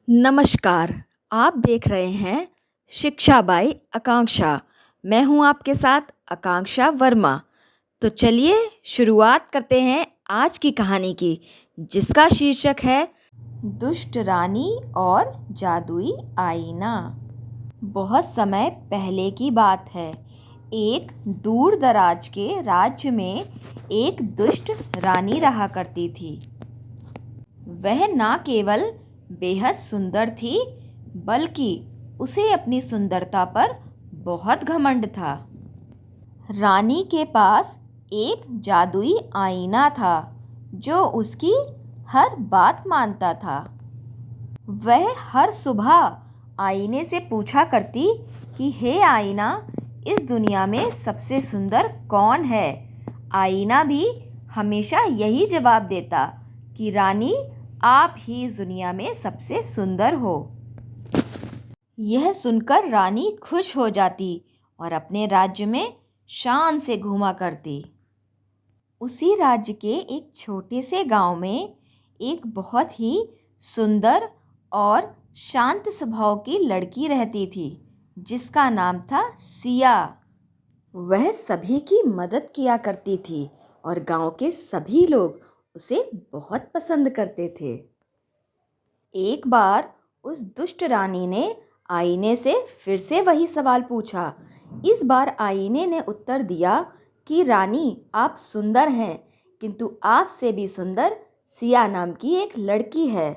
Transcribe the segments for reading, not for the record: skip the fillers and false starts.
नमस्कार, आप देख रहे हैं शिक्षा बाई आकांक्षा। मैं हूं आपके साथ आकांक्षा वर्मा। तो चलिए शुरुआत करते हैं आज की कहानी की, जिसका शीर्षक है दुष्ट रानी और जादुई आईना। बहुत समय पहले की बात है। एक दूर दराज के राज्य में एक दुष्ट रानी रहा करती थी। वह न केवल बेहद सुंदर थी, बल्कि उसे अपनी सुंदरता पर बहुत घमंड था। रानी के पास एक जादुई आईना था, जो उसकी हर बात मानता था। वह हर सुबह आईने से पूछा करती कि हे आईना, इस दुनिया में सबसे सुंदर कौन है? आईना भी हमेशा यही जवाब देता कि रानी, आप ही इस दुनिया में सबसे सुंदर हो। यह सुनकर रानी खुश हो जाती और अपने राज्य में शान से घूमा करती। उसी राज्य के एक छोटे से गांव में एक बहुत ही सुंदर और शांत स्वभाव की लड़की रहती थी, जिसका नाम था सिया। वह सभी की मदद किया करती थी और गांव के सभी लोग उसे बहुत पसंद करते थे। एक बार उस दुष्ट रानी ने आईने से फिर से वही सवाल पूछा। इस बार आईने ने उत्तर दिया कि रानी, आप सुंदर हैं, किंतु आपसे भी सुंदर सिया नाम की एक लड़की है।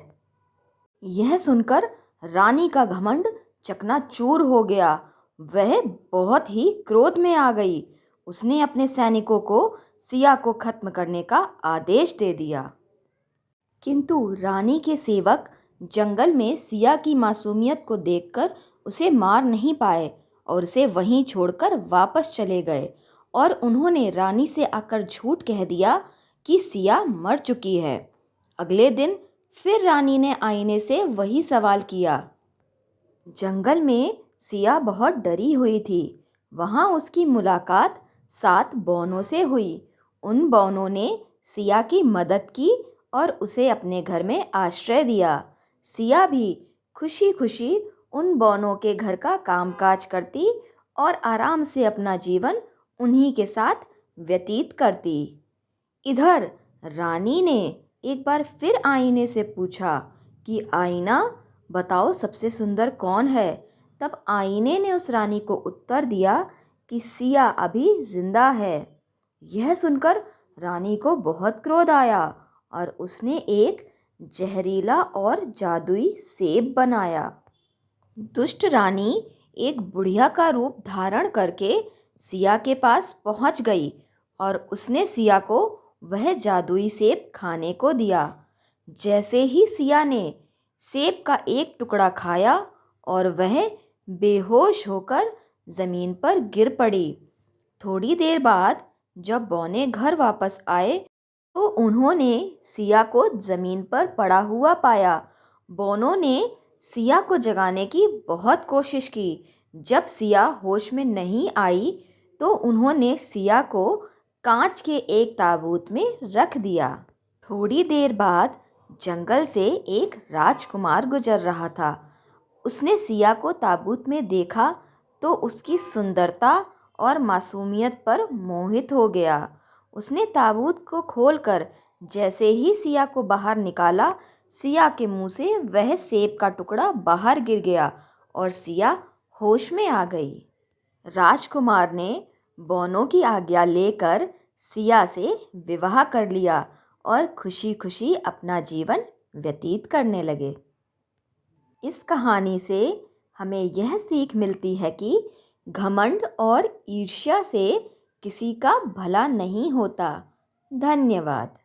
यह सुनकर रानी का घमंड चकनाचूर हो गया। वह बहुत ही क्रोध में आ गई। उसने अपने सैनिकों को सिया को खत्म करने का आदेश दे दिया। किंतु रानी के सेवक जंगल में सिया की मासूमियत को देखकर उसे मार नहीं पाए और उसे वहीं छोड़कर वापस चले गए। और उन्होंने रानी से आकर झूठ कह दिया कि सिया मर चुकी है। अगले दिन फिर रानी ने आईने से वही सवाल किया। जंगल में सिया बहुत डरी हुई थी। वहाँ उसकी मुलाकात 7 बौनों से हुई। उन बौनों ने सिया की मदद की और उसे अपने घर में आश्रय दिया। सिया भी खुशी खुशी उन बौनों के घर का कामकाज करती और आराम से अपना जीवन उन्हीं के साथ व्यतीत करती। इधर रानी ने एक बार फिर आईने से पूछा कि आईना, बताओ सबसे सुंदर कौन है? तब आईने ने उस रानी को उत्तर दिया कि सिया अभी जिंदा है। यह सुनकर रानी को बहुत क्रोध आया और उसने एक जहरीला और जादुई सेब बनाया। दुष्ट रानी एक बुढ़िया का रूप धारण करके सिया के पास पहुंच गई और उसने सिया को वह जादुई सेब खाने को दिया। जैसे ही सिया ने सेब का एक टुकड़ा खाया और वह बेहोश होकर जमीन पर गिर पड़ी। थोड़ी देर बाद जब बौने घर वापस आए तो उन्होंने सिया को जमीन पर पड़ा हुआ पाया। बौनों ने सिया को जगाने की बहुत कोशिश की। जब सिया होश में नहीं आई तो उन्होंने सिया को कांच के एक ताबूत में रख दिया। थोड़ी देर बाद जंगल से एक राजकुमार गुजर रहा था। उसने सिया को ताबूत में देखा तो उसकी सुंदरता और मासूमियत पर मोहित हो गया। उसने ताबूत को खोलकर जैसे ही सिया को बाहर निकाला, सिया के मुंह से वह सेब का टुकड़ा बाहर गिर गया और सिया होश में आ गई। राजकुमार ने बौनों की आज्ञा लेकर सिया से विवाह कर लिया और खुशी खुशी अपना जीवन व्यतीत करने लगे। इस कहानी से हमें यह सीख मिलती है कि घमंड और ईर्ष्या से किसी का भला नहीं होता। धन्यवाद।